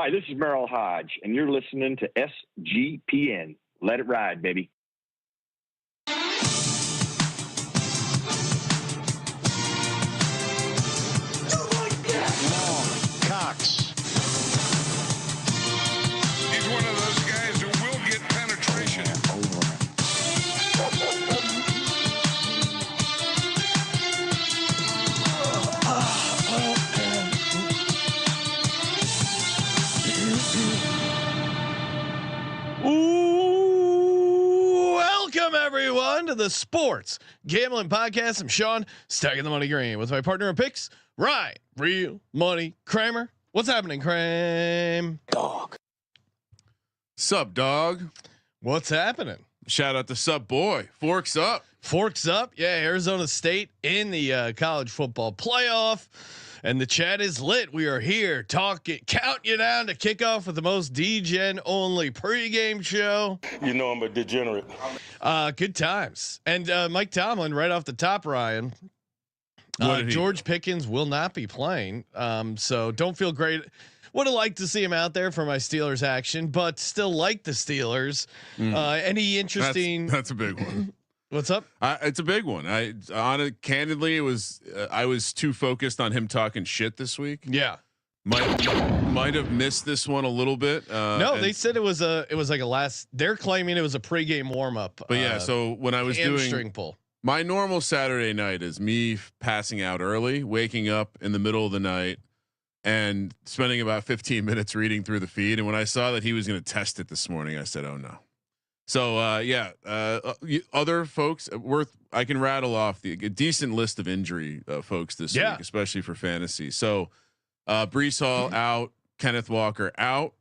Hi, this is Merrill Hodge, and you're listening to SGPN. Let it ride, baby. Cox. He's one of those guys who will get penetration. Welcome everyone to the Sports Gambling Podcast. I'm Sean, stacking the money green with my partner in picks, Ryan, Real Money Kramer. What's happening, Kramer? Dog. Sup, dog? What's happening? Shout out to Sup Boy. Forks up. Forks up. Yeah, Arizona State in the college football playoff. And the chat is lit. We are here talking, count you down to kick off with the most DGen only pregame show. You know I'm a degenerate. Good times. And Mike Tomlin right off the top, Ryan. George Pickens will not be playing. So don't feel great. Would have liked to see him out there for my Steelers action, but still like the Steelers. Any interesting? That's a big one. What's up? It's a big one. Candidly, it was. I was too focused on him talking shit this week. Yeah, might have missed this one a little bit. No, they said it was like a last. They're claiming it was a pregame warm up. But yeah, so when I was doing pull, my normal Saturday night is me passing out early, waking up in the middle of the night, and spending about 15 minutes reading through the feed. And when I saw that he was going to test it this morning, I said, "Oh no." So other folks I can rattle off a decent list of injury folks this week, especially for fantasy. So Breece Hall out, Kenneth Walker out.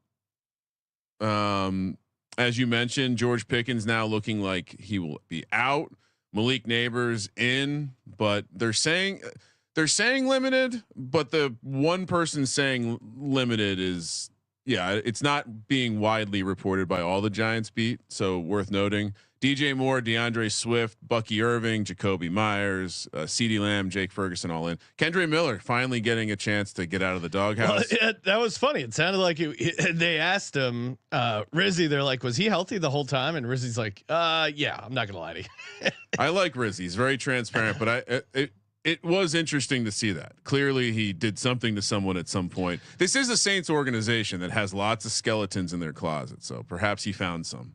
As you mentioned, George Pickens now looking like he will be out. Malik Neighbors in, but they're saying limited, but the one person saying limited is. Yeah, it's not being widely reported by all the Giants beat. So worth noting: DJ Moore, DeAndre Swift, Bucky Irving, Jacoby Myers, CeeDee Lamb, Jake Ferguson, all in. Kendre Miller finally getting a chance to get out of the doghouse. Well, that was funny. It sounded like they asked him, Rizzy. They're like, "Was he healthy the whole time?" And Rizzy's like, "Yeah, I'm not gonna lie to you." I like Rizzy. He's very transparent, but it was interesting to see that. Clearly he did something to someone at some point. This is a Saints organization that has lots of skeletons in their closet. So perhaps he found some.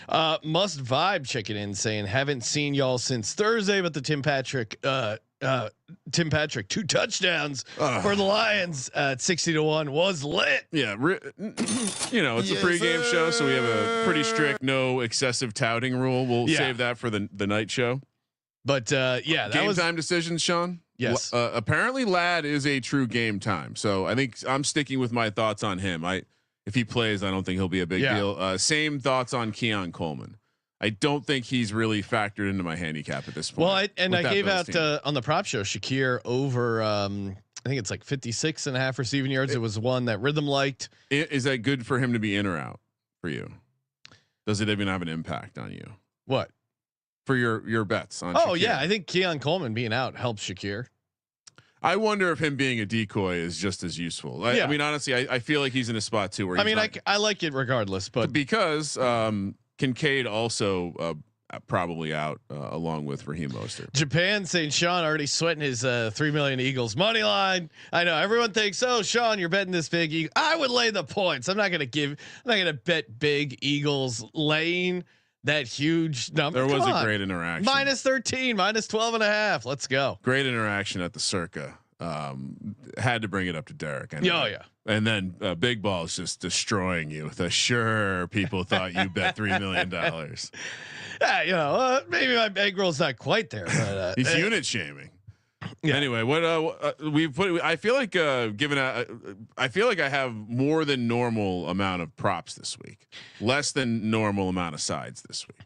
Must vibe chicken in saying, haven't seen y'all since Thursday, but the Tim Patrick 2 touchdowns for the Lions at 60-1 was lit. Yeah. It's a pregame show. So we have a pretty strict, no excessive touting rule. We'll save that for the night show. But that game was time decisions, Sean. Yes. Apparently Ladd is a true game time. So I think I'm sticking with my thoughts on him. If he plays, I don't think he'll be a big deal. Same thoughts on Keon Coleman. I don't think he's really factored into my handicap at this point. Well, I gave out on the prop show Shakir over. I think it's like 56.5 receiving yards. It was one that Rhythm liked. Is that good for him to be in or out for you? Does it even have an impact on you? What? For your bets on Shakir. Shakir. I think Keon Coleman being out helps Shakir. I wonder if him being a decoy is just as useful. I mean, honestly, I feel like he's in a spot too where I like it regardless, but because Kincaid also probably out along with Raheem Mostert. Japan saying Sean already sweating his 3 million Eagles money line. I know everyone thinks, oh, Sean, you're betting this big. I would lay the points. I'm not going to bet big Eagles laying that huge number. There was a great interaction. -13, -12.5. Let's go. Great interaction at the Circa. Had to bring it up to Derek. Yeah. And then Big Ball's just destroying you with a sure people thought you bet $3 million. Maybe my bankroll's not quite there, but he's unit shaming. Yeah. Anyway, what we put? I feel like I feel like I have more than normal amount of props this week, less than normal amount of sides this week.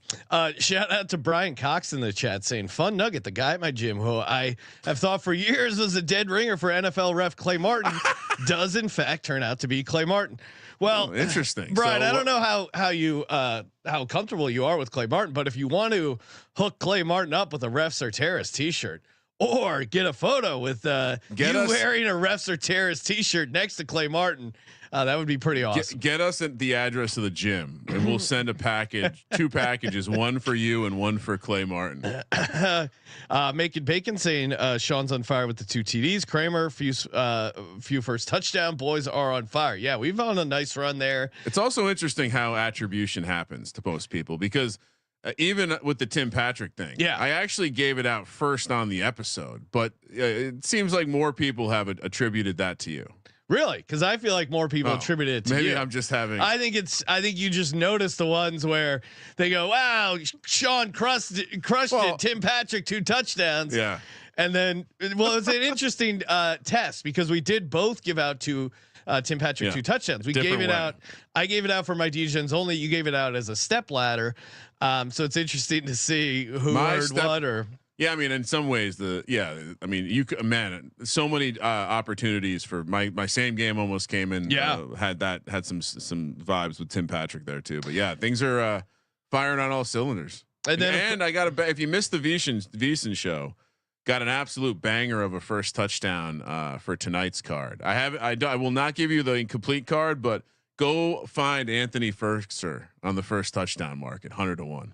Shout out to Brian Cox in the chat saying, "Fun nugget, the guy at my gym who I have thought for years was a dead ringer for NFL ref Clay Martin, does in fact turn out to be Clay Martin." Well, interesting, Brian. I don't know how comfortable you are with Clay Martin, but if you want to hook Clay Martin up with a Refs Are Terrorists T-shirt, or get a photo with wearing a Refs or Terrorists t-shirt next to Clay Martin. That would be pretty awesome. Get us at the address of the gym, and we'll send a package, 2 packages, one for you and one for Clay Martin. Making Bacon saying Sean's on fire with the 2 TDs. Kramer, few first touchdown. Boys are on fire. Yeah, we've on a nice run there. It's also interesting how attribution happens to most people, because even with the Tim Patrick thing, I actually gave it out first on the episode, but it seems like more people have attributed that to you. Really? Because I feel like more people attributed it to maybe you. I'm just having. I think you just noticed the ones where they go, "Wow, Sean crushed it. Tim Patrick 2 touchdowns." Yeah. And then, it's an interesting test because we did both give out to Tim Patrick 2 touchdowns. We gave it out. I gave it out for my DJs only. You gave it out as a step ladder. So it's interesting to see who heard what or. Yeah, I mean, in some ways, man, so many opportunities for my same game almost came in. Had some vibes with Tim Patrick there too. But yeah, things are firing on all cylinders. And I got if you missed the VSiN show, got an absolute banger of a first touchdown for tonight's card. I will not give you the incomplete card, but go find Anthony Firkser on the first touchdown market, 100-1.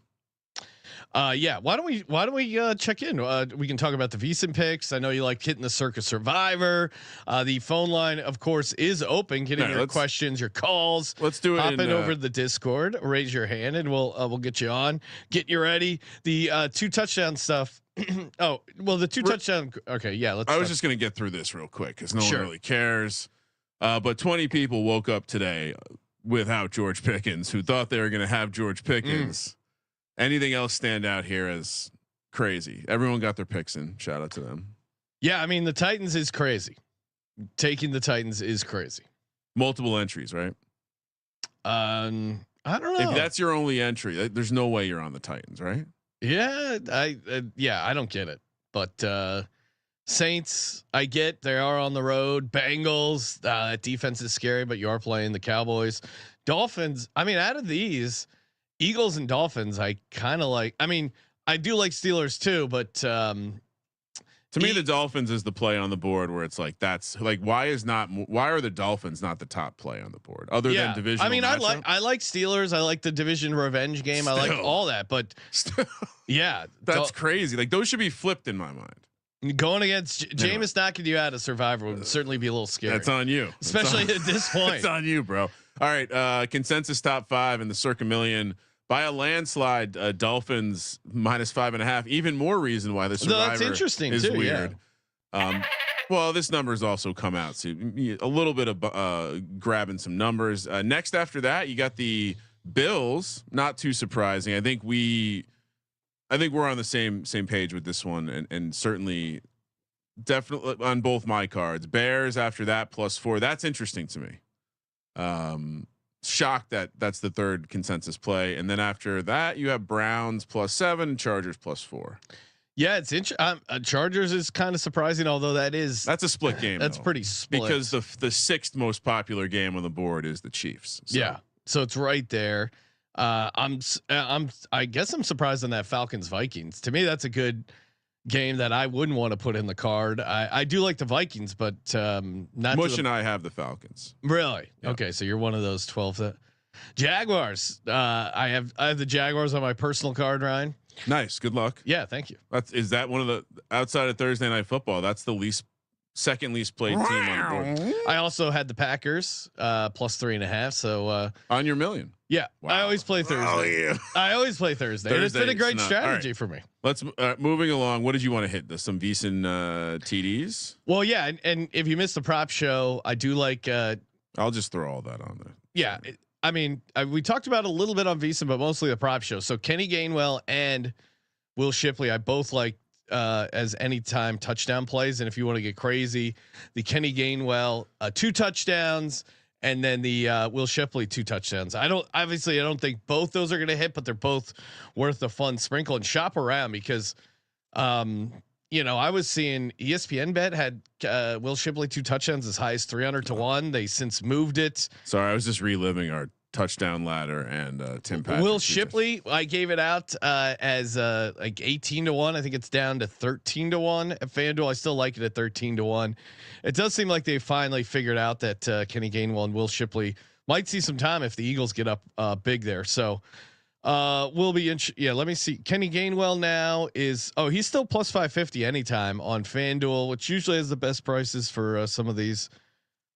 Yeah. Why don't we check in? We can talk about the VSiN picks. I know you like hitting the Circus Survivor. The phone line, of course, is open. Getting your questions, your calls. Let's do it. Hop in over to the Discord, raise your hand, and we'll get you on. Get you ready. The 2 touchdown stuff. The 2 touchdown. Okay. Yeah. I was just going to get through this real quick because no one really cares. But 20 people woke up today without George Pickens, who thought they were going to have George Pickens. Anything else stand out here as crazy? Everyone got their picks in. Shout out to them. Yeah, I mean the Titans is crazy. Taking the Titans is crazy. Multiple entries, right? I don't know. If that's your only entry, there's no way you're on the Titans, right? Yeah, I don't get it. But Saints, I get they are on the road. Bengals, that defense is scary, but you are playing the Cowboys. Dolphins. I mean, out of these. Eagles and Dolphins, I kind of like. I mean, I do like Steelers too, but to me, the Dolphins is the play on the board where it's like that's like why are the Dolphins not the top play on the board other than division? I mean, I like Steelers. I like the division revenge game. I like all that, but that's crazy. Like those should be flipped in my mind. Going against Jameis knocking you out of Survivor would certainly be a little scary. That's on you, especially at this point. It's on you, bro. All right, consensus top 5 in the Circa Million by a landslide. Dolphins -5.5. Even more reason why the Survivor that's interesting is too, weird. Yeah. Well, this number's also come out, so a little bit of grabbing some numbers. Next after that, you got the Bills. Not too surprising. I think we're on the same page with this one, and certainly definitely on both my cards. Bears after that +4. That's interesting to me. Shocked that that's the third consensus play, and then after that you have Browns +7, Chargers +4. Yeah, it's interesting. Chargers is kind of surprising, although that's a split game. That's pretty split because the 6th most popular game on the board is the Chiefs. So. Yeah, so it's right there. I guess I'm surprised on that Falcons Vikings. To me, that's a good game that I wouldn't want to put in the card. I do like the Vikings, but not. Mush and I have the Falcons. Really? Yeah. Okay, so you're one of those 12. Jaguars. I have the Jaguars on my personal card, Ryan. Nice. Good luck. Yeah, thank you. Is that one of the outside of Thursday Night Football? That's the second least played team on the board. I also had the Packers +3.5. So on your million. Yeah, wow. I always play Thursday. Oh, yeah. I always play Thursday. And it's been a great strategy for me. Let's moving along. What did you want to hit? Some VSiN TDs. Well, yeah, and if you missed the prop show, I do like. I'll just throw all that on there. Yeah, I mean, we talked about a little bit on VSiN, but mostly the prop show. So Kenny Gainwell and Will Shipley, I both like as anytime touchdown plays. And if you want to get crazy, the Kenny Gainwell 2 touchdowns. And then the Will Shipley 2 touchdowns. I don't think both those are going to hit, but they're both worth a fun sprinkle and shop around because, I was seeing ESPN bet had Will Shipley 2 touchdowns as high as 300 to 1. They since moved it. Sorry, I was just reliving our touchdown ladder and Tim Patrick. Will Shipley, I gave it out as like 18-1. I think it's down to 13-1 at FanDuel. I still like it at 13-1. It does seem like they finally figured out that Kenny Gainwell and Will Shipley might see some time if the Eagles get up big there. So we'll be let me see. Kenny Gainwell now is he's still plus 550 anytime on FanDuel, which usually has the best prices for some of these.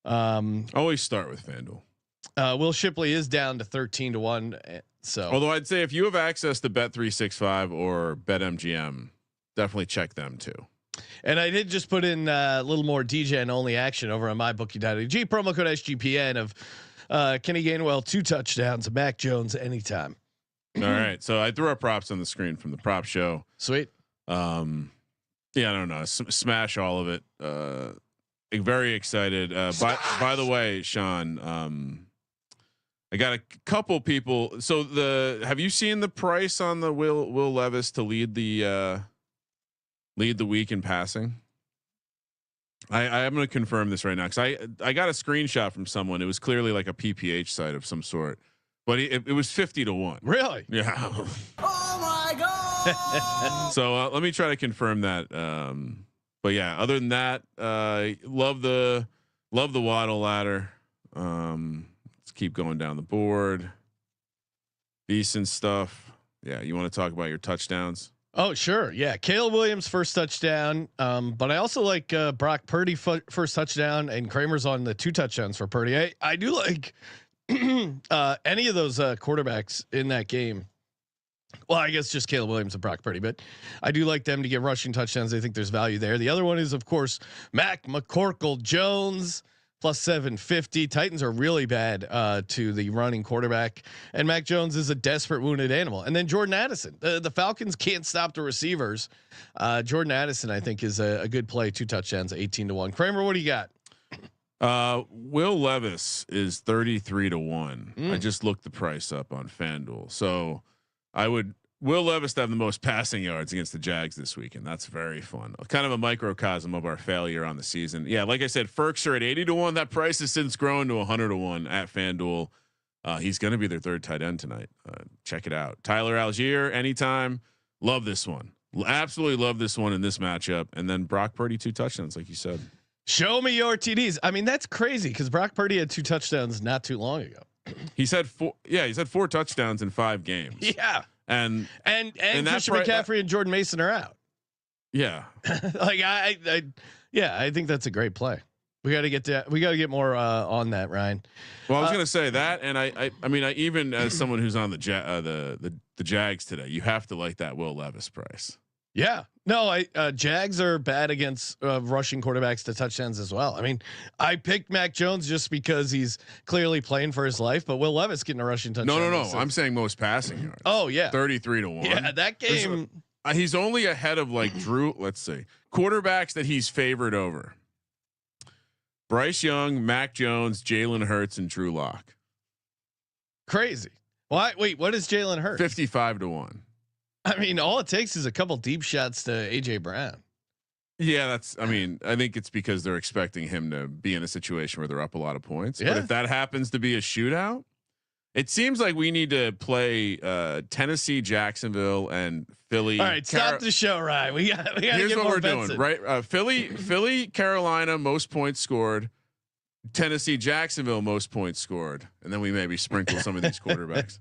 Always start with FanDuel. Will Shipley is down to 13-1. So, although I'd say if you have access to Bet365 or BetMGM, definitely check them too. And I did just put in a little more DJ and only action over on mybookie.ag, promo code SGPN of Kenny Gainwell 2 touchdowns, Mac Jones anytime. All right, so I threw our props on the screen from the prop show. Sweet. Yeah, I don't know, smash all of it. Very excited. By the way, Sean, I got a couple people. So have you seen the price on the Will Levis to lead the week in passing? I'm going to confirm this right now because I got a screenshot from someone. It was clearly like a PPH site of some sort, but it was 50-1. Really? Yeah. Oh my god! So let me try to confirm that. But yeah, other than that, love the Waddle ladder. Let's keep going down the board. Decent stuff. Yeah, you want to talk about your touchdowns? Oh, sure. Yeah, Caleb Williams first touchdown. But I also like Brock Purdy first touchdown, and Kramer's on the 2 touchdowns for Purdy. I do like any of those quarterbacks in that game. Well, I guess just Caleb Williams and Brock Purdy, but I do like them to get rushing touchdowns. I think there's value there. The other one is, of course, Mac McCorkle Jones plus 750. Titans are really bad to the running quarterback, and Mac Jones is a desperate wounded animal. And then Jordan Addison. The Falcons can't stop the receivers. Jordan Addison, I think, is a good play. 2 touchdowns, 18-1. Kramer, what do you got? Will Levis is 33-1. I just looked the price up on FanDuel, so I would Will Levis to have the most passing yards against the Jags this weekend. That's very fun. Kind of a microcosm of our failure on the season. Yeah, like I said, Ferkser at 80-1. That price has since grown to 100-1 at FanDuel. He's going to be their 3rd tight end tonight. Check it out. Tyler Algier anytime. Love this one. Absolutely love this one in this matchup. And then Brock Purdy 2 touchdowns, like you said. Show me your TDs. I mean, that's crazy because Brock Purdy had 2 touchdowns not too long ago. He's had 4. Yeah, he's had 4 touchdowns in 5 games. Yeah. And Christian McCaffrey and Jordan Mason are out. Yeah. Like I think that's a great play. We got to get more on that, Ryan. Well, I was going to say that, and I mean, even as someone who's on the Jags today, you have to like that Will Levis price. Yeah. No, Jags are bad against rushing quarterbacks to touchdowns as well. I mean, I picked Mac Jones just because he's clearly playing for his life, but Will Levis getting a rushing touchdown. No. I'm saying most passing yards. Oh yeah, 33-1. Yeah, that game. He's only ahead of like Drew. Let's see, quarterbacks that he's favored over: Bryce Young, Mac Jones, Jalen Hurts, and Drew Lock. Crazy. Why? Wait, what is Jalen Hurts? 55-1. I mean, all it takes is a couple deep shots to AJ Brown. Yeah, I think it's because they're expecting him to be in a situation where they're up a lot of points. Yeah. But if that happens to be a shootout, it seems like we need to play Tennessee, Jacksonville, and Philly. All right, stop the show, Ryan. We got. Here's get what more we're Benson. doing, right? Philly, Carolina, most points scored. Tennessee, Jacksonville, most points scored, and then we maybe sprinkle some of these quarterbacks.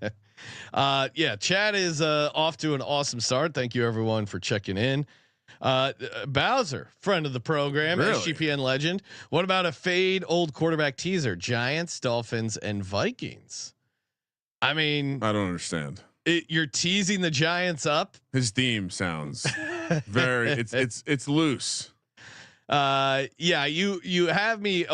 Yeah, Chad is off to an awesome start. Thank you everyone for checking in. Bowser, friend of the program, really? SGPN legend. What about a fade old quarterback teaser? Giants, Dolphins, and Vikings. I mean, I don't understand. You're teasing the Giants up. His theme sounds very. It's loose. Yeah, you have me.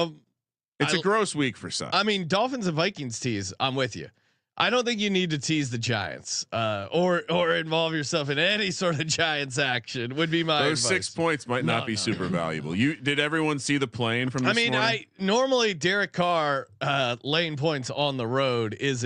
It's a gross week for some. I mean, Dolphins and Vikings tease. I'm with you. I don't think you need to tease the Giants or involve yourself in any sort of Giants action. Would be my those advice. 6 points might not be super valuable. Did everyone see the plane from this morning? Normally Derek Carr laying points on the road is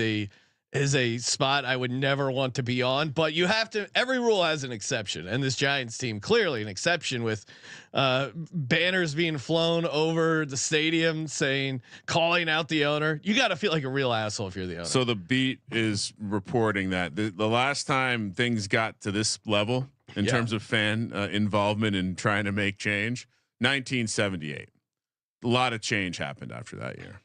is a spot I would never want to be on, but you have to. Every rule has an exception, and this Giants team clearly an exception with banners being flown over the stadium calling out the owner. You got to feel like a real asshole if you're the owner. So the beat is reporting that the last time things got to this level in terms of fan involvement in trying to make change, 1978. A lot of change happened after that year.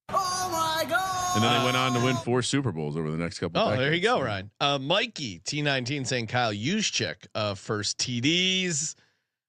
Oh my God! And then they went on to win 4 Super Bowls over the next couple. Oh, decades. there you go, Ryan. Mikey T19 saying Kyle Juszczyk first TDs.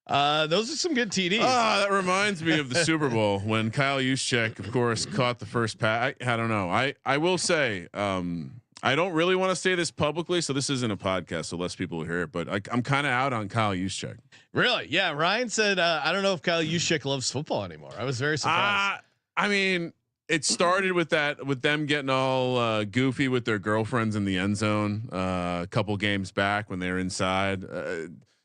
Those are some good TDs. That reminds me of the Super Bowl when Kyle Juszczyk, of course, caught the first pass. I don't know. I will say, I don't really want to say this publicly, so this isn't a podcast, so less people will hear it. But I'm kind of out on Kyle Juszczyk. Really? Yeah. Ryan said, I don't know if Kyle Juszczyk loves football anymore. I was very surprised. I mean, it started with them getting all goofy with their girlfriends in the end zone a couple games back when they were inside.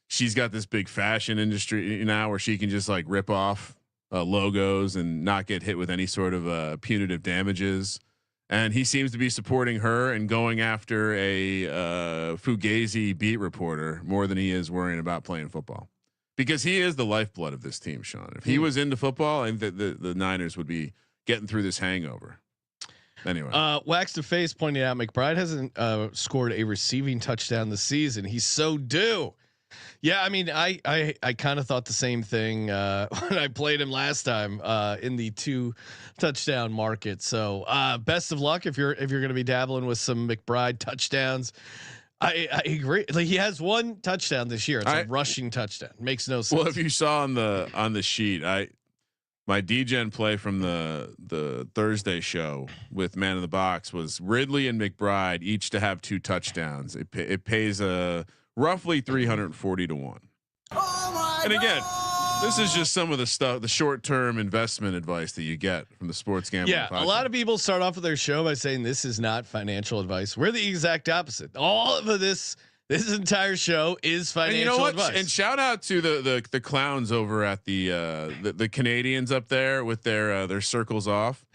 She's got this big fashion industry now where she can just like rip off logos and not get hit with any sort of punitive damages. And he seems to be supporting her and going after a Fugazi beat reporter more than he is worrying about playing football, because he is the lifeblood of this team, Sean. If he was into football, I think the Niners would be getting through this hangover. Anyway, Wax to Face pointed out McBride hasn't scored a receiving touchdown this season. He's so due. Yeah, I mean, I kind of thought the same thing when I played him last time in the 2 touchdown market. So best of luck if you're going to be dabbling with some McBride touchdowns. I agree. Like, he has 1 touchdown this year. It's a rushing touchdown. Makes no sense. Well, if you saw on the sheet, my DGen play from the Thursday show with Man in the Box was Ridley and McBride each to have 2 touchdowns. It pays roughly 340 to 1. Oh and again, this is just some of the stuff, the short-term investment advice that you get from the Sports Gambling Podcast. A lot of people start off with their show by saying this is not financial advice. We're the exact opposite. All of this entire show is financial and you know what? advice. And shout out to the clowns over at the Canadians up there with their circles off.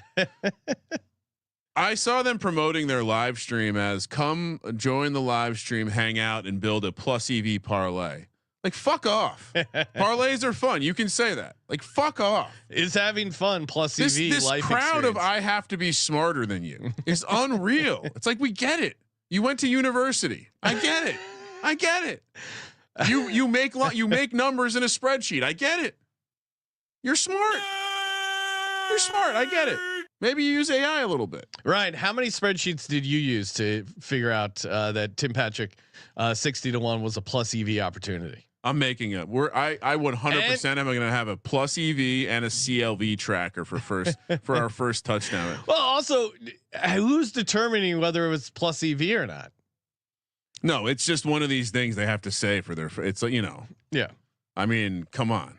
I saw them promoting their live stream as come join the live stream, hang out, and build a plus EV parlay. Like, fuck off. Parlays are fun. You can say that. Like, fuck off. Is having fun plus EV this life crowd experience. of I have to be smarter than you is unreal. It's like, we get it. You went to university. I get it. I get it. You make numbers in a spreadsheet. I get it. You're smart. You're smart. I get it. Maybe you use AI a little bit. Ryan, how many spreadsheets did you use to figure out that Tim Patrick 60 to 1 was a plus EV opportunity? I'm making it. I 100% am going to have a plus EV and a CLV tracker for our first touchdown. Well, also, who's determining whether it was plus EV or not? No, it's just one of these things they have to say for their. It's like, Yeah. I mean, come on,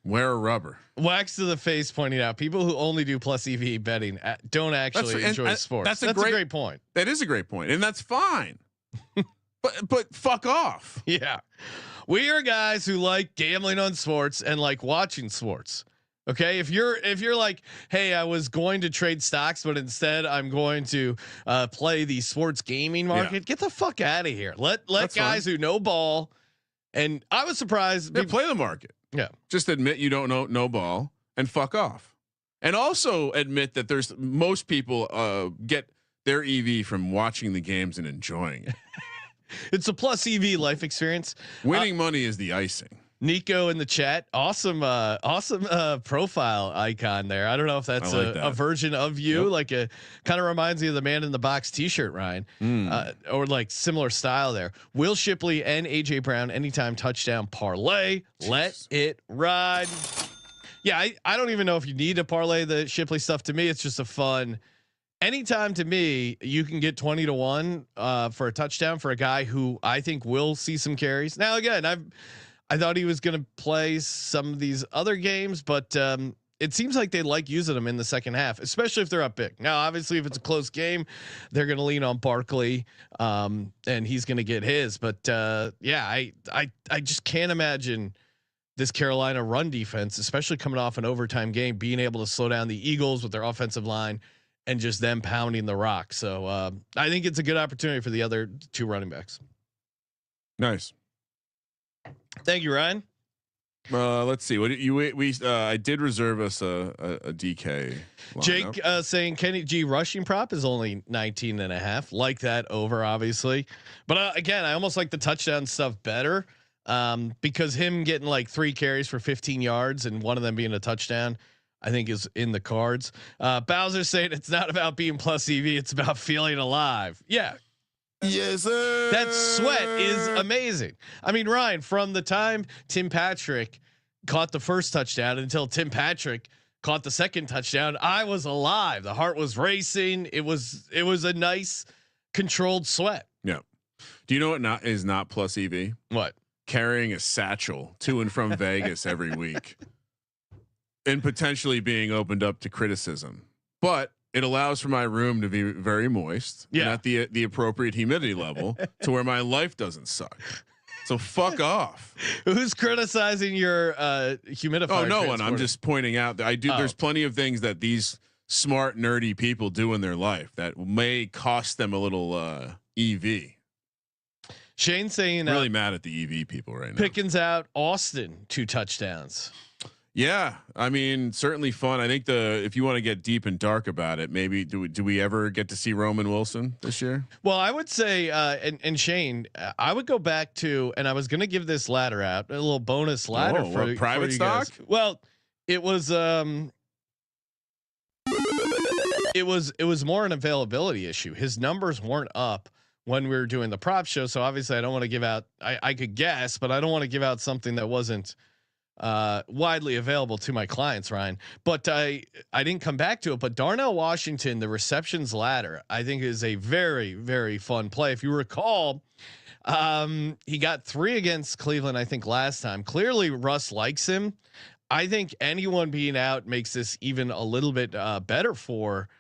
wear a rubber. Wax to the Face pointing out people who only do plus EV betting don't actually enjoy sports. That's a great point. That is a great point, and that's fine. but fuck off. Yeah, we are guys who like gambling on sports and like watching sports. Okay, if you're like, hey, I was going to trade stocks, but instead I'm going to play the sports gaming market. Get the fuck out of here. Let that's guys who know ball. And I was surprised. Play the market. Yeah. Just admit you don't know ball and fuck off. And also admit that most people get their EV from watching the games and enjoying it. It's a plus EV life experience. Winning money is the icing. Nico in the chat. Awesome profile icon there. I don't know if that's a version of you, like a kind of reminds me of the Man in the Box t-shirt, Ryan, or like similar style there. Will Shipley and AJ Brown anytime touchdown parlay. Let it ride. Yeah, I don't even know if you need to parlay the Shipley stuff. To me, it's just a fun. Anytime to me, you can get 20 to 1 for a touchdown for a guy who I think will see some carries. Now, again, I thought he was going to play some of these other games, but it seems like they like using him in the second half, especially if they're up big. Now, obviously, if it's a close game, they're going to lean on Barkley, and he's going to get his. But yeah, I just can't imagine this Carolina run defense, especially coming off an overtime game, being able to slow down the Eagles with their offensive line and just them pounding the rock. So I think it's a good opportunity for the other two running backs. Nice. Thank you, Ryan. Let's see. What we I did reserve us a DK lineup. Jake saying Kenny G rushing prop is only 19.5. Like that over, obviously. But again, I almost like the touchdown stuff better because him getting like 3 carries for 15 yards and one of them being a touchdown, I think is in the cards. Bowser saying it's not about being plus EV, it's about feeling alive. Yeah. Yes, sir. That sweat is amazing. I mean, Ryan, from the time Tim Patrick caught the first touchdown until Tim Patrick caught the second touchdown, I was alive. The heart was racing. It was a nice controlled sweat. Yeah. Do you know what is not plus EV? What? Carrying a satchel to and from Vegas every week and potentially being opened up to criticism, but it allows for my room to be very moist, and at the appropriate humidity level to where my life doesn't suck. So fuck off. Who's criticizing your humidifier? Oh, no one. I'm just pointing out that I do. There's plenty of things that these smart, nerdy people do in their life that may cost them a little EV. Shane saying really mad at the EV people right now. Pickens out, Austin 2 touchdowns. Yeah, I mean, certainly fun. I think if you want to get deep and dark about it, maybe do we ever get to see Roman Wilson this year? Well, I would say, and Shane, I would go back to, and I was going to give this ladder out, a little bonus ladder for private for stock. Guys. Well, it was more an availability issue. His numbers weren't up when we were doing the prop show, so obviously I don't want to give out. I could guess, but I don't want to give out something that wasn't widely available to my clients, Ryan. But I didn't come back to it. But Darnell Washington, the receptions ladder, I think is a very, very fun play. If you recall, he got 3 against Cleveland, I think last time. Clearly Russ likes him. I think anyone being out makes this even a little bit better for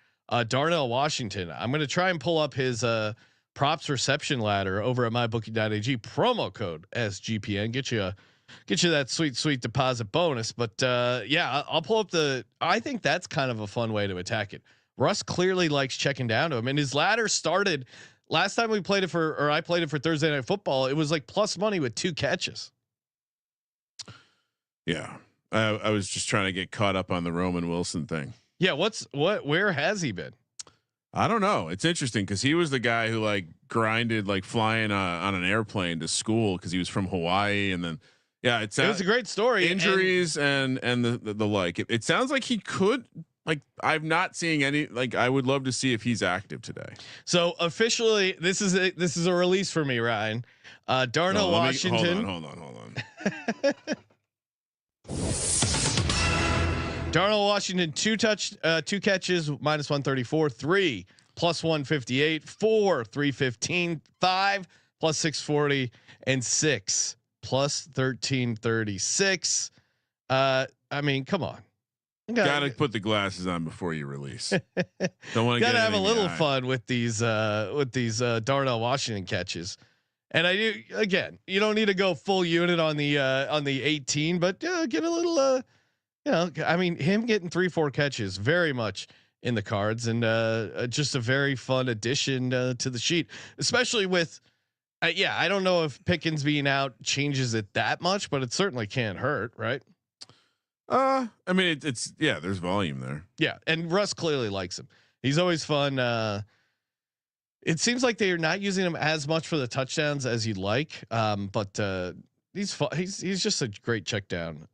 Darnell Washington. I'm going to try and pull up his props reception ladder over at mybookie.ag, promo code SGPN. Get you that sweet deposit bonus. But yeah, I'll pull up I think that's kind of a fun way to attack it. Russ clearly likes checking down to him, and his ladder started last time we played it I played it for Thursday Night Football. It was like plus money with 2 catches. Yeah. I was just trying to get caught up on the Roman Wilson thing. Yeah. Where has he been? I don't know. It's interesting because he was the guy who like grinded like flying on an airplane to school because he was from Hawaii, and then it was a great story. Injuries and the like. It sounds like he could. Like I'm not seeing any. Like I would love to see if he's active today. So officially, this is a release for me, Ryan. Darnell Washington. Hold on. Darnell Washington 2 catches minus 134, 3 plus 158, 4 315, 5 plus 640, and 6 plus 1336. I mean, come on. Gotta put the glasses on before you release. Don't want to gotta have a little fun with these Darnell Washington catches. And I do, again, you don't need to go full unit on the 18, but get a little I mean, him getting 3-4 catches very much in the cards, and just a very fun addition to the sheet, especially with I don't know if Pickens being out changes it that much, but it certainly can't hurt, right? I mean, it's there's volume there. Yeah, and Russ clearly likes him. He's always fun. It seems like they are not using him as much for the touchdowns as you'd like, but he's just a great check down.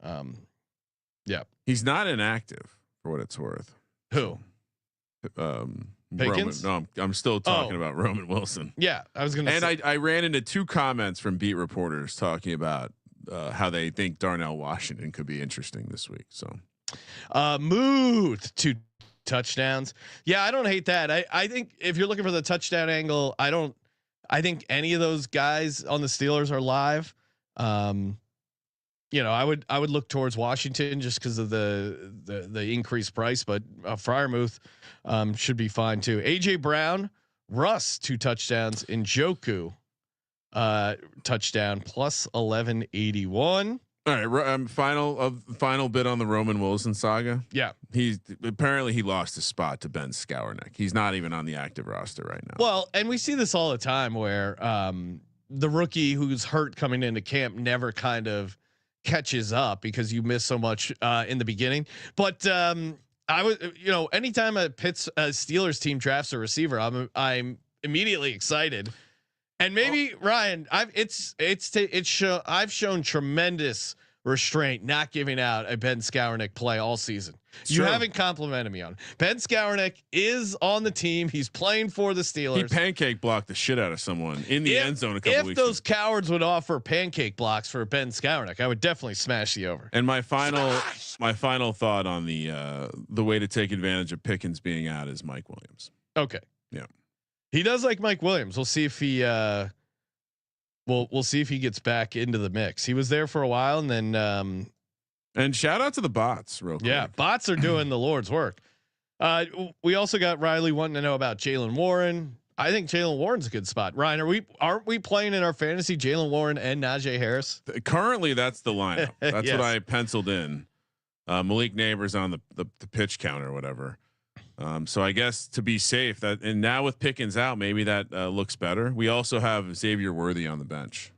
Yeah, he's not inactive for what it's worth. Who? Pickens? No, I'm still talking about Roman Wilson. Yeah, I was gonna. And I ran into 2 comments from beat reporters talking about how they think Darnell Washington could be interesting this week. So, moved 2 touchdowns. Yeah, I don't hate that. I think if you're looking for the touchdown angle, I think any of those guys on the Steelers are live. I would look towards Washington just because of the increased price, but Freiermuth should be fine too. AJ Brown, Russ 2 touchdowns, in Njoku touchdown plus 1181. All right. Final bit on the Roman Wilson saga. Yeah. He lost his spot to Ben Skowronek. He's not even on the active roster right now. Well, and we see this all the time where the rookie who's hurt coming into camp never kind of catches up because you miss so much in the beginning. But I was, anytime a Steelers team drafts a receiver, I'm immediately excited. And maybe Ryan, I've shown tremendous restraint not giving out a Ben Skowronek play all season. You haven't complimented me on it. Ben Skowronek is on the team. He's playing for the Steelers. He pancake blocked the shit out of someone in the end zone a couple weeks ago. If those cowards would offer pancake blocks for Ben Skowronek, I would definitely smash the over. And my final thought on the way to take advantage of Pickens being out is Mike Williams. Okay. Yeah. He does like Mike Williams. We'll see if he we'll see if he gets back into the mix. He was there for a while and then and shout out to the bots real quick. Yeah, bots are doing the Lord's work. We also got Riley wanting to know about Jaylen Warren. I think Jaylen Warren's a good spot. Ryan, aren't we playing in our fantasy Jaylen Warren and Najee Harris? Currently that's the lineup. That's yes. what I penciled in. Malik Neighbors on the pitch count or whatever. So I guess to be safe and now with Pickens out, maybe that looks better. We also have Xavier Worthy on the bench.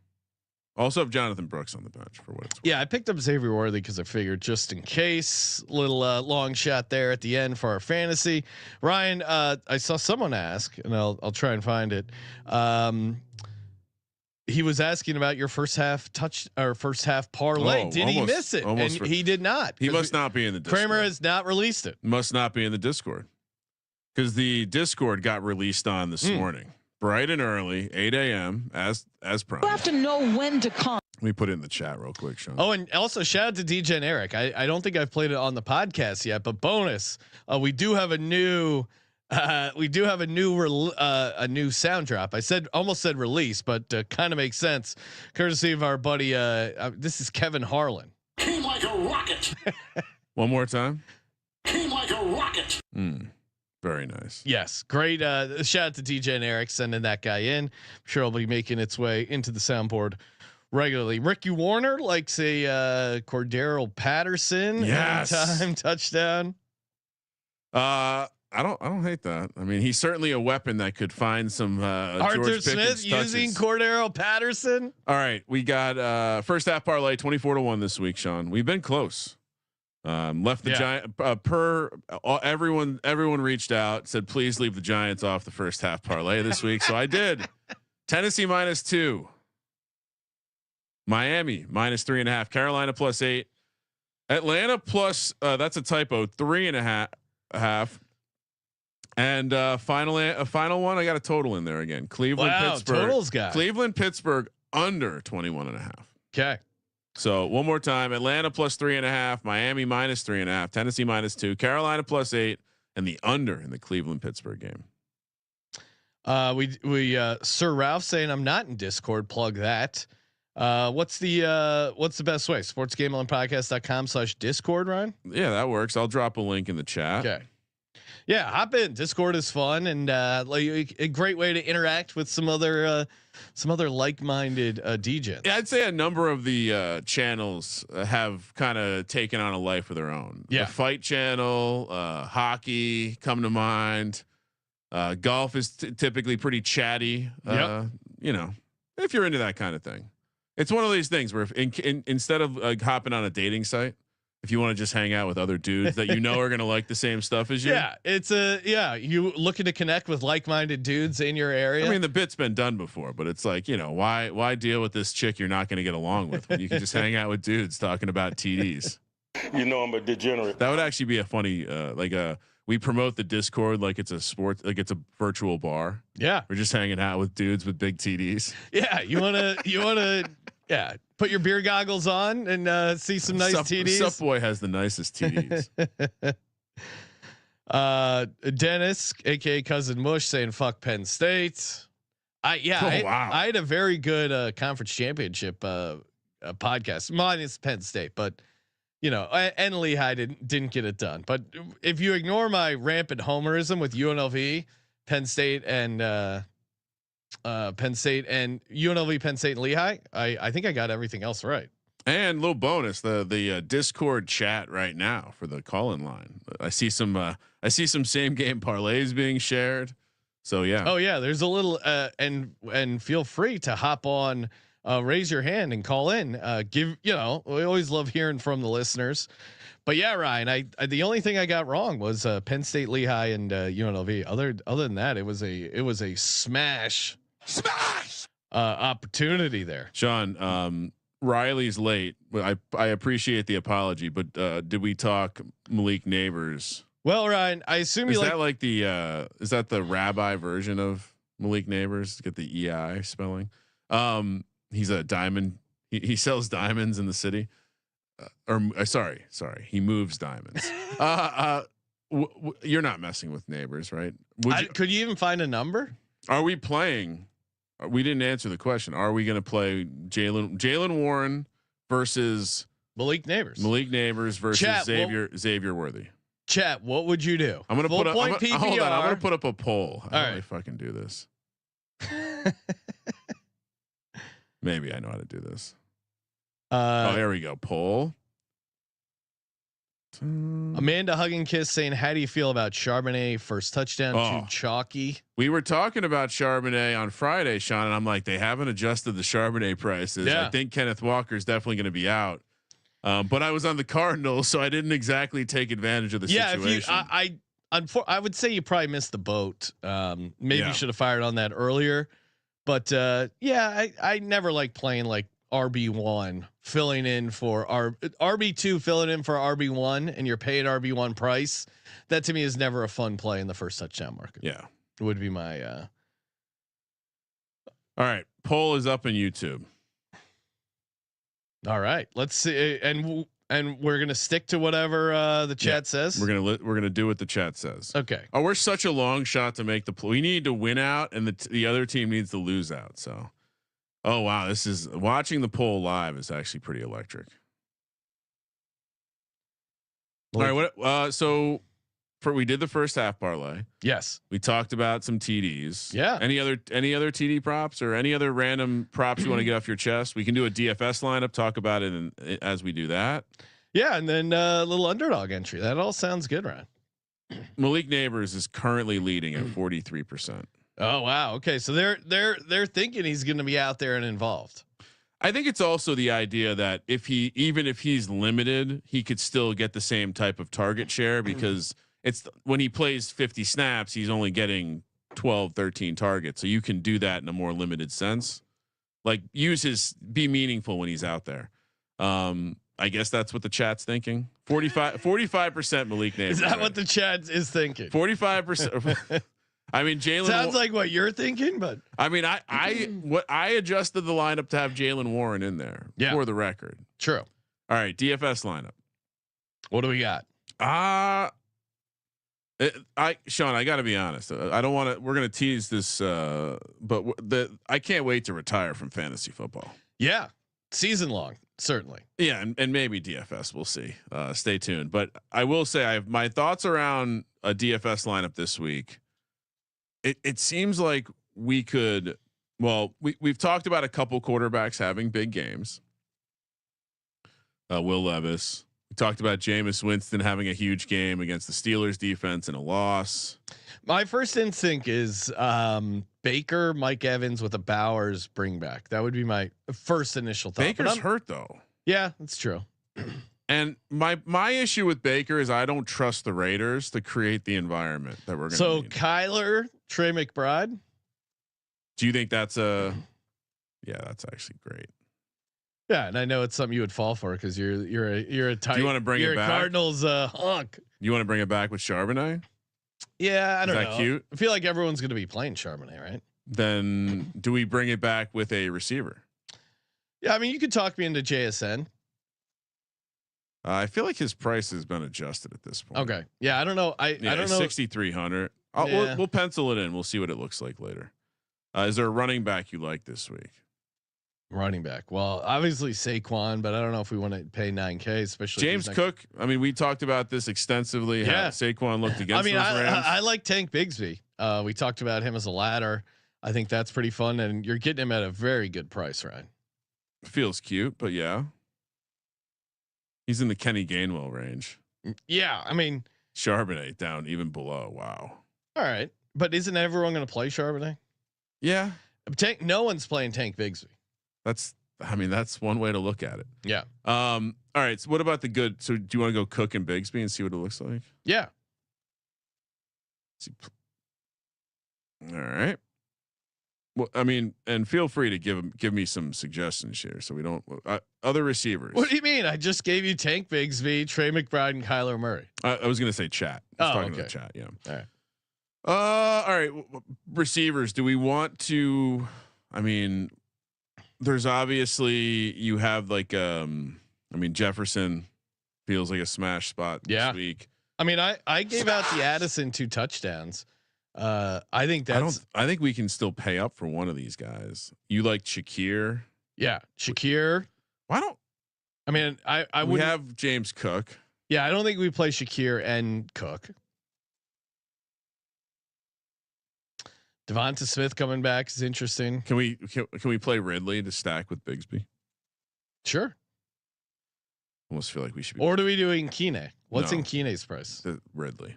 Also have Jonathan Brooks on the bench for what it's worth. Yeah, I picked up Xavier Worthy because I figured just in case, little long shot there at the end for our fantasy. Ryan, I saw someone ask, and I'll try and find it. He was asking about your first half parlay. Did he miss it? And he did not. He must not be in the Discord. Kramer has not released it. Must not be in the Discord because the Discord got released on this morning, bright and early, 8 a.m. as promised. You have to know when to come. Let me put it in the chat real quick, Sean. Oh, and also shout out to DJ and Eric. I don't think I've played it on the podcast yet, but bonus, we do have a new. A new sound drop. I almost said release, but kind of makes sense, courtesy of our buddy. This is Kevin Harlan. Came like a rocket. One more time. Came like a rocket. Very nice. Yes, great. Shout out to DJ and Eric sending that guy in. I'm sure it'll be making its way into the soundboard regularly. Ricky Warner likes a Cordero Patterson anytime touchdown. I don't hate that. I mean, he's certainly a weapon that could find some Arthur George Smith Pickens using touches. Cordero Patterson. All right, we got first half parlay 24-1 this week, Sean. We've been close. Left the Giant everyone reached out, said please leave the Giants off the first half parlay this week, so I did. Tennessee -2, Miami -3.5, Carolina +8, Atlanta plus that's a typo 3.5. And final one, I got a total in there again. Cleveland, Pittsburgh. Totals guy. Cleveland, Pittsburgh under 21.5. Okay. So one more time: Atlanta +3.5, Miami -3.5, Tennessee -2, Carolina +8, and the under in the Cleveland Pittsburgh game. We Sir Ralph saying I'm not in Discord. Plug that. What's the best way? sportsgameonpodcast.com/discord, Ryan? Yeah, that works. I'll drop a link in the chat. Okay. Yeah, hop in. Discord is fun and like a great way to interact with some other like-minded DJs. Yeah, I'd say a number of the channels have kind of taken on a life of their own. Yeah, the Fight Channel, hockey come to mind. Golf is typically pretty chatty. You know, if you're into that kind of thing, it's one of these things where instead of hopping on a dating site, if you want to just hang out with other dudes that you know are going to like the same stuff as you. Yeah, you looking to connect with like-minded dudes in your area. I mean, the bit's been done before, but it's like, why deal with this chick you're not going to get along with when you can just hang out with dudes talking about TDs. I'm a degenerate. That would actually be a funny we promote the Discord like it's a sport, like it's a virtual bar. Yeah, we're just hanging out with dudes with big TDs. Yeah, you wanna put your beer goggles on and see some nice TDs. Subboy has the nicest TDs. Dennis, aka Cousin Mush, saying fuck Penn State. I had a very good conference championship podcast. Mine is Penn State, but and Lehigh didn't get it done. But if you ignore my rampant homerism with UNLV, Penn State and UNLV, Penn State and Lehigh, I think I got everything else right. And little bonus, the Discord chat right now for the call-in line. I see some same game parlays being shared. So yeah. Oh yeah, there's a little and feel free to hop on, raise your hand and call in. We always love hearing from the listeners. But yeah, Ryan, I the only thing I got wrong was Penn State, Lehigh, and UNLV. Other than that, it was a smash opportunity there. Sean, Riley's late. I appreciate the apology, but did we talk Malik Neighbors? Well, Ryan, I assume is that the rabbi version of Malik Neighbors? Get the EI spelling. He's a diamond. He sells diamonds in the city. Sorry, he moves diamonds. You're not messing with Neighbors, right? Could you even find a number? Are we playing? We didn't answer the question. Are we going to play Jalen Warren versus Malik Neighbors versus Chat, Xavier Worthy? Chat, what would you do? I'm going to put up. Hold on, I'm going to put up a poll. How do I fucking do this? Maybe I know how to do this. There we go. Poll. Amanda Hug and Kiss saying, how do you feel about Charbonnet first touchdown? Too chalky. We were talking about Charbonnet on Friday, Sean, and I'm like, they haven't adjusted the Charbonnet prices. Yeah. I think Kenneth Walker is definitely going to be out. But I was on the Cardinals, so I didn't exactly take advantage of the situation. I would say you probably missed the boat. Maybe you should have fired on that earlier. But I never like playing like RB1 filling in for RB2 filling in for RB1 and you're paid RB1 price. That to me is never a fun play in the first touchdown market. Yeah. It would be my All right. Poll is up on YouTube. All right. Let's see. And we're going to stick to whatever the chat says. We're going to do what the chat says. Okay. Oh, we're such a long shot to make we need to win out and the other team needs to lose out. So, oh wow. This is watching the poll live is actually pretty electric. All right. So we did the first half parlay. Yes. We talked about some TDs. Yeah. Any other TD props or any other random props you want to get off your chest? We can do a DFS lineup, talk about it as we do that. Yeah. And then a little underdog entry. That all sounds good, Ryan. Malik Neighbors is currently leading at 43%. Oh, wow. Okay. So they're thinking he's going to be out there and involved. I think it's also the idea that even if he's limited, he could still get the same type of target share because it's when he plays 50 snaps, he's only getting 12, 13 targets. So you can do that in a more limited sense, like be meaningful when he's out there. I guess that's what the chat's thinking. 45% Malik Neighbors. Is that what the chat is thinking? 45%. I mean, Jalen sounds like what you're thinking, but I mean, I adjusted the lineup to have Jalen Warren in there for the record. True. All right. DFS lineup. What do we got? Sean, I got to be honest. I don't want to. We're gonna tease this, but I can't wait to retire from fantasy football. Yeah, season long, certainly. Yeah, and maybe DFS. We'll see. Stay tuned. But I will say I have my thoughts around a DFS lineup this week. It seems like we could. Well, we've talked about a couple quarterbacks having big games. Will Levis. We talked about Jameis Winston having a huge game against the Steelers defense and a loss. My first instinct is Baker, Mike Evans with a Bowers bring back. That would be my first initial thought. Baker's hurt though. Yeah, that's true. And my issue with Baker is I don't trust the Raiders to create the environment that we're going to. So need. Kyler, Trey McBride. Do you think that's yeah, that's actually great. Yeah, and I know it's something you would fall for because you're a tight. Do you want to bring it back? Cardinals honk. You want to bring it back with Charbonnet? Yeah, I don't know. Cute? I feel like everyone's going to be playing Charbonnet, right? Then do we bring it back with a receiver? Yeah, I mean you could talk me into JSN. I feel like his price has been adjusted at this point. Okay. Yeah, I don't know. I don't know. 6,300. We'll pencil it in. We'll see what it looks like later. Is there a running back you like this week? Running back. Well, obviously Saquon, but I don't know if we want to pay $9K, especially James Cook. I mean, we talked about this extensively. Yeah. How Saquon looked against. I like Tank Bigsby. We talked about him as a ladder. I think that's pretty fun, and you're getting him at a very good price, Ryan. Feels cute, but yeah. He's in the Kenny Gainwell range. Yeah, I mean Charbonnet down even below. Wow. All right, but isn't everyone going to play Charbonnet? Yeah. No one's playing Tank Bigsby. That's one way to look at it. Yeah. All right. So what about the good? So do you want to go Cook and Bigsby and see what it looks like? Yeah. All right. Well, I mean, and feel free to give me some suggestions here, so we don't other receivers. What do you mean? I just gave you Tank Bigsby, Trey McBride, and Kyler Murray. I was going to say chat. I was talking okay. about chat. Yeah. All right. All right. Receivers. Do we want to? I mean, there's obviously you have like I mean Jefferson feels like a smash spot this week. I mean, I gave out the Addison 2 touchdowns. I think I think we can still pay up for one of these guys. You like Shakir? Yeah, Shakir. Why don't? I mean, I would have James Cook. Yeah, I don't think we play Shakir and Cook. Devonta Smith coming back is interesting. Can we play Ridley to stack with Bigsby? Sure. Almost feel like we should. Or do we do Nkine? What's Nkine's price? The Ridley.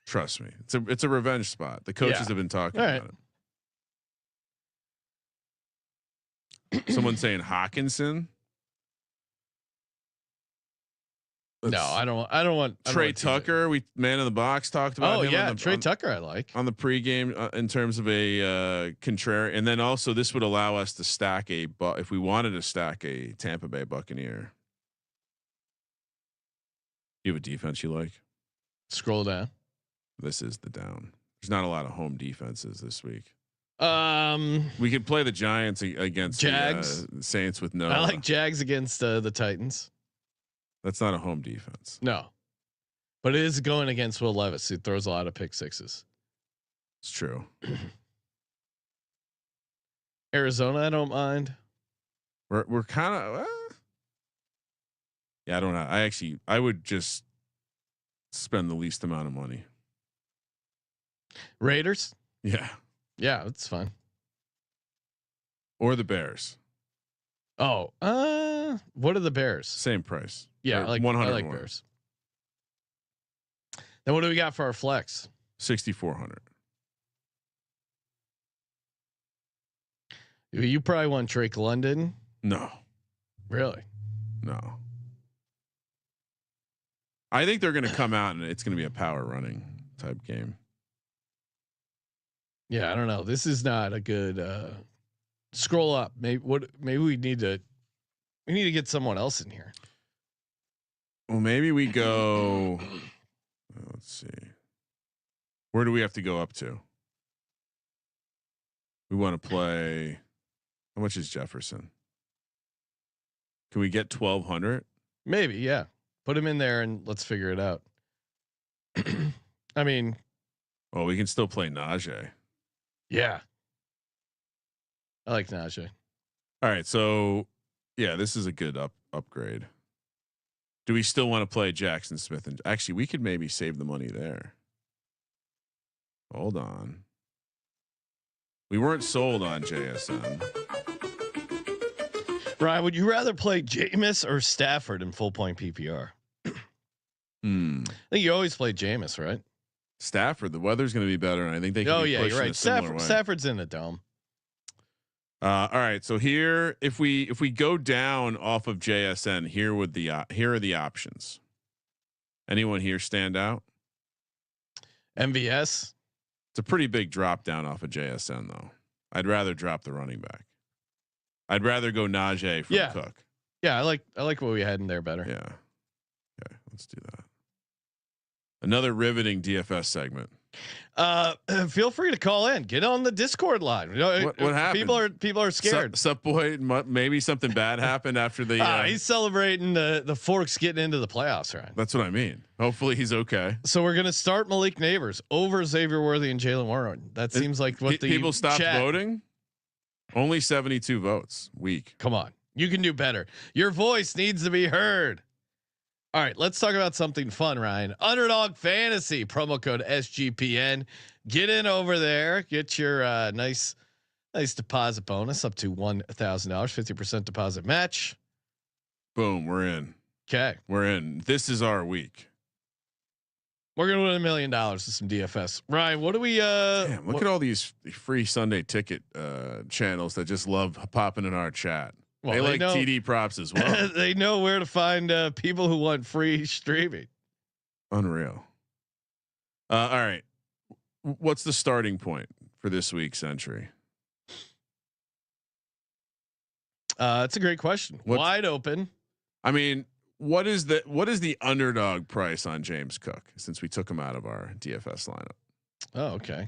Trust me, it's a revenge spot. The coaches have been talking about it. Someone saying Hawkinson. No, I don't want Trey Tucker. We man in the box talked about. Oh yeah, Trey Tucker. I like on the pregame in terms of a contrarian, and then also this would allow us to stack if we wanted to stack a Tampa Bay Buccaneer. You have a defense you like? Scroll down. This is the down. There's not a lot of home defenses this week. We could play the Giants against Jags, the Saints with no. I like Jags against the Titans. That's not a home defense. No, but it is going against Will Levis, who throws a lot of pick sixes. It's true. Arizona, I don't mind. We're kind of. Yeah, I don't know. I would just spend the least amount of money. Raiders. Yeah. Yeah, that's fine. Or the Bears. Oh, what are the Bears? Same price. Yeah, I like more. Bears. Then what do we got for our flex? 6,400. You probably want Drake London. No. Really? No. I think they're going to come out and it's going to be a power running type game. Yeah, I don't know. This is not a good scroll up. Maybe we need to get someone else in here. Well, maybe we go. Let's see. Where do we have to go up to? We want to play. How much is Jefferson? Can we get 1,200? Maybe, yeah. Put him in there and let's figure it out. I mean, well, we can still play Najee. Yeah, I like Najee. All right, so yeah, this is a good upgrade. Do we still want to play Jackson Smith? And actually, we could maybe save the money there. Hold on. We weren't sold on JSN. Ryan, would you rather play Jameis or Stafford in full point PPR? I think you always play Jameis, right? Stafford, the weather's going to be better, and I think they can. Oh yeah, you're right. Stafford's in the dome. All right, so here, if we go down off of JSN, here are the options. Anyone here stand out? MVS. It's a pretty big drop down off of JSN, though. I'd rather drop the running back. I'd rather go Najee from Cook. Yeah, I like what we had in there better. Yeah. Okay, let's do that. Another riveting DFS segment. Feel free to call in. Get on the Discord line. You know, what happened? People are scared. Sup boy, maybe something bad happened after the. He's celebrating the Forks getting into the playoffs, right? That's what I mean. Hopefully he's okay. So we're gonna start Malik Neighbors over Xavier Worthy and Jalen Warren. That seems like what the people stopped voting. Only 72 votes. Weak. Come on, you can do better. Your voice needs to be heard. All right, let's talk about something fun, Ryan. Underdog Fantasy, promo code SGPN. Get in over there. Get your nice deposit bonus up to $1,000, 50% deposit match. Boom, we're in. Okay. We're in. This is our week. We're gonna win $1 million with some DFS. Ryan, what do we? Damn, look at all these free Sunday ticket channels that just love popping in our chat. Well, they like know, TD props as well. They know where to find people who want free streaming. Unreal. All right. What's the starting point for this week's entry? It's a great question. Wide open. I mean, what is the underdog price on James Cook since we took him out of our DFS lineup? Oh, okay.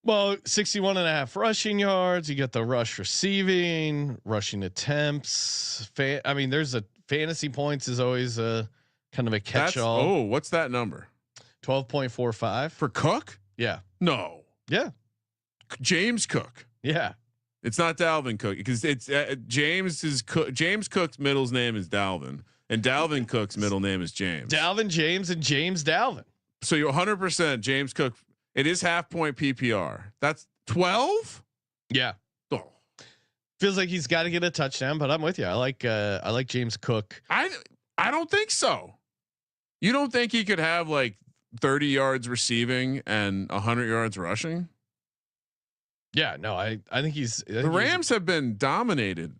Well, 61.5 rushing yards. You get the rush receiving, rushing attempts. I mean, there's a fantasy points is always a kind of a catch-all. Oh, what's that number? 12.45 for Cook. Yeah. No. Yeah. James Cook. Yeah. It's not Dalvin Cook because it's James Cook's middle name is Dalvin, and Dalvin Cook's middle name is James. Dalvin James and James Dalvin. So you're 100% James Cook. It is half point PPR. That's 12. Yeah. Oh. Feels like he's got to get a touchdown, but I'm with you. I like James Cook. I don't think so. You don't think he could have like 30 yards receiving and 100 yards rushing? Yeah, no, I think he's. The Rams have been dominated.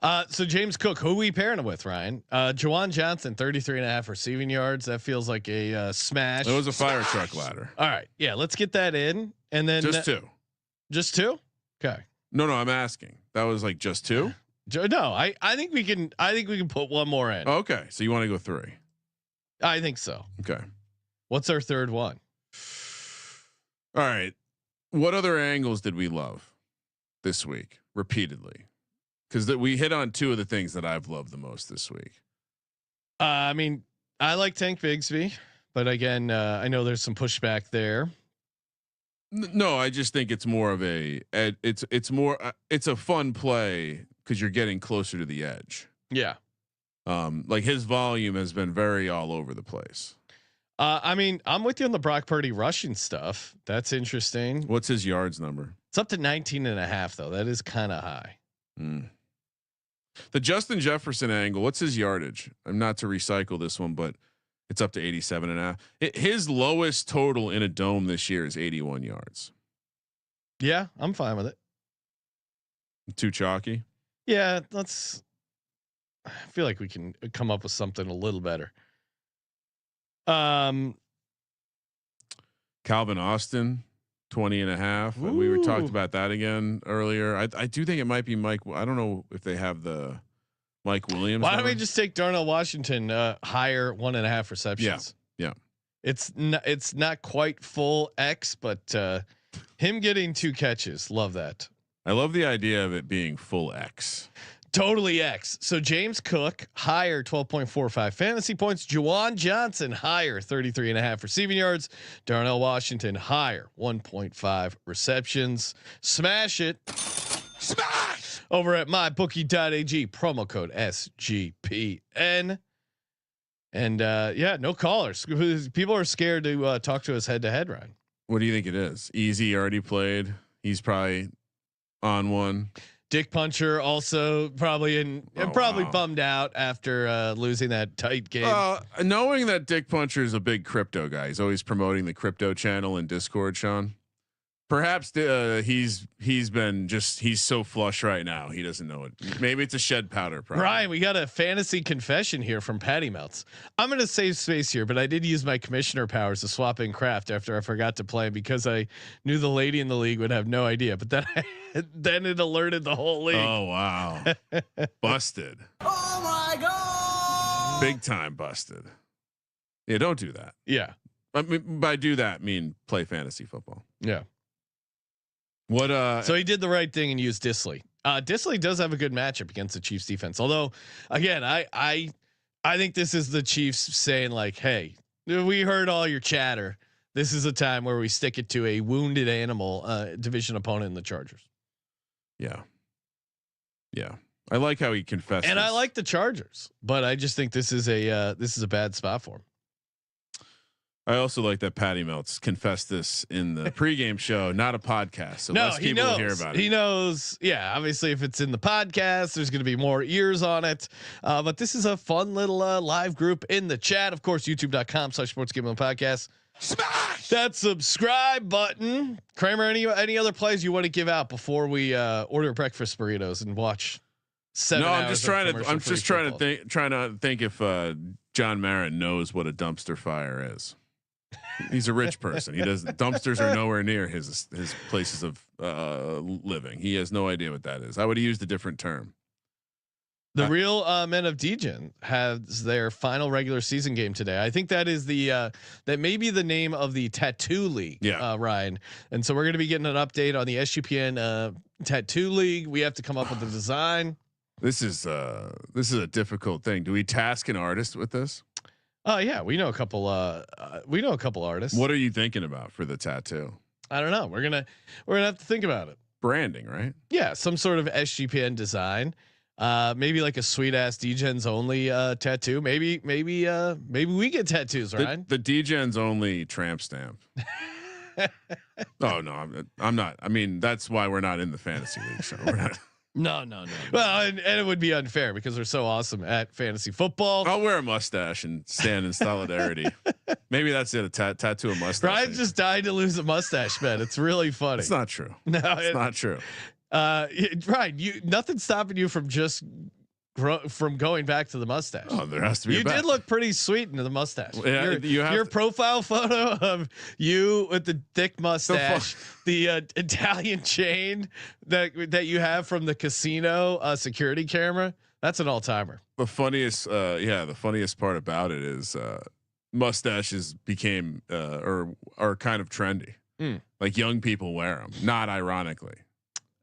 So James Cook, who are we pairing him with, Ryan? Juwan Johnson, 33.5 receiving yards. That feels like a smash. It was a fire truck ladder. All right, yeah, let's get that in, and then just two. Just two. Okay. No, I'm asking. That was like just two. No, I think we can. I think we can put one more in. Okay, so you want to go three? I think so. Okay. What's our third one? All right. What other angles did we love this week repeatedly? Because we hit on two of the things that I've loved the most this week. I mean, I like Tank Bigsby, but again, I know there's some pushback there. No, I just think it's more of it's a fun play because you're getting closer to the edge. Yeah. Like his volume has been very all over the place. I mean, I'm with you on the Brock Purdy rushing stuff. That's interesting. What's his yards number? It's up to 19.5 though. That is kind of high. The Justin Jefferson angle. What's his yardage? I'm not to recycle this one, but it's up to 87.5. His lowest total in a dome this year is 81 yards. Yeah, I'm fine with it. Too chalky. Yeah, I feel like we can come up with something a little better. Calvin Austin, 20.5. We were talked about that again earlier. I do think it might be Mike. I don't know if they have the Mike Williams. Why don't we just take Darnell Washington higher 1.5 receptions? Yeah. It's not quite full X, but him getting 2 catches. Love that. I love the idea of it being full X. Totally X. So James Cook higher 12.45 fantasy points. Juwan Johnson higher 33.5 receiving yards. Darnell Washington higher 1.5 receptions. Smash it. Smash over at mybookie.ag, promo code SGPN. And yeah, no callers. People are scared to talk to us head to head, Ryan. What do you think it is? Easy already played. He's probably on one. Dick Puncher also probably bummed out after losing that tight game. Knowing that Dick Puncher is a big crypto guy, he's always promoting the crypto channel in Discord, Sean. Perhaps he's so flush right now he doesn't know it. Maybe it's a shed powder problem. Ryan, we got a fantasy confession here from Patty Melts. I'm going to save space here, but I did use my commissioner powers to swap in Kraft after I forgot to play because I knew the lady in the league would have no idea. But then it alerted the whole league. Oh wow, busted! Oh my god! Big time busted. Yeah, don't do that. Yeah, I mean, by do that mean play fantasy football. Yeah. What? So he did the right thing and used Disley. Disley does have a good matchup against the Chiefs defense. Although, again, I think this is the Chiefs saying like, "Hey, we heard all your chatter. This is a time where we stick it to a wounded animal division opponent in the Chargers." Yeah. I like how he confessed. And I like the Chargers, but I just think this is a bad spot for him. I also like that Patty Meltz confessed this in the pregame show, not a podcast. So no, less people will hear about it. He knows. Yeah, obviously, if it's in the podcast, there's going to be more ears on it. But this is a fun little live group in the chat. Of course, youtube.com/sportsgamblingpodcast. Smash that subscribe button. Kramer, any other plays you want to give out before we order breakfast burritos and watch 7 hours? I'm just trying to think if John Marin knows what a dumpster fire is. He's a rich person. He doesn't. Dumpsters are nowhere near his places of living. He has no idea what that is. I would have used a different term. The real men of Degen has their final regular season game today. I think that is that may be the name of the tattoo league. Yeah, Ryan. And so we're going to be getting an update on the SGPN tattoo league. We have to come up with a design. This is a difficult thing. Do we task an artist with this? Oh yeah, we know a couple artists. What are you thinking about for the tattoo? I don't know. We're gonna have to think about it. Branding, right? Yeah, some sort of SGPN design. Maybe like a sweet ass Degens only tattoo. Maybe we get tattoos, right? The Degens only tramp stamp. Oh no, I'm not. I mean, that's why we're not in the fantasy league. So we're not. No. Well, and it would be unfair because they're so awesome at fantasy football. I'll wear a mustache and stand in solidarity. Maybe that's it. A tattoo a mustache. Brian just died to lose a mustache, man. It's really funny. It's not true. No, it's not true. Brian, nothing's stopping you from just from going back to the mustache. Oh, there has to be. You did look pretty sweet into the mustache. Yeah, your profile photo of you with the thick mustache, the Italian chain that you have from the casino security camera. That's an all timer. The funniest part about it is mustaches became or are kind of trendy. Like young people wear them, not ironically.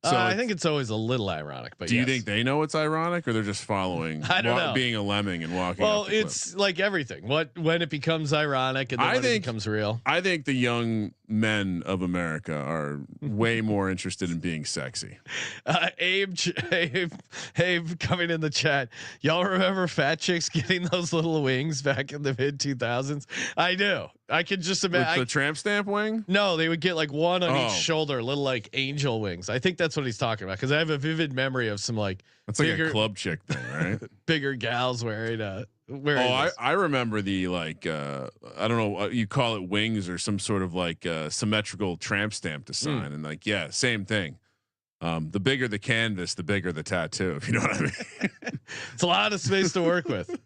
So I think it's always a little ironic, but do you think they know it's ironic, or they're just following? I don't know. Being a lemming and walking. Well, it's like everything. When it becomes ironic and then when it becomes real. I think the young men of America are way more interested in being sexy. Abe coming in the chat. Y'all remember fat chicks getting those little wings back in the mid 2000s? I do. I could just imagine the tramp stamp wing. No, they would get like one on each shoulder, little like angel wings. I think that's what he's talking about because I have a vivid memory of some like that's like a club chick thing, right? Bigger gals wearing I remember the like I don't know you call it wings or some sort of like symmetrical tramp stamp design and like same thing. The bigger the canvas, the bigger the tattoo. If you know what I mean. It's a lot of space to work with.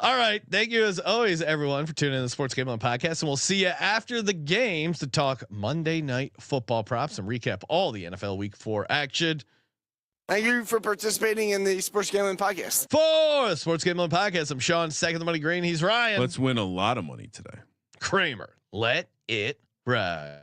All right. Thank you as always, everyone, for tuning in to the Sports Gambling Podcast. And we'll see you after the games to talk Monday Night Football props and recap all the NFL Week 4 action. Thank you for participating in the Sports Gambling Podcast. For the Sports Gambling Podcast, I'm Sean, second the money green. He's Ryan. Let's win a lot of money today. Kramer, let it ride.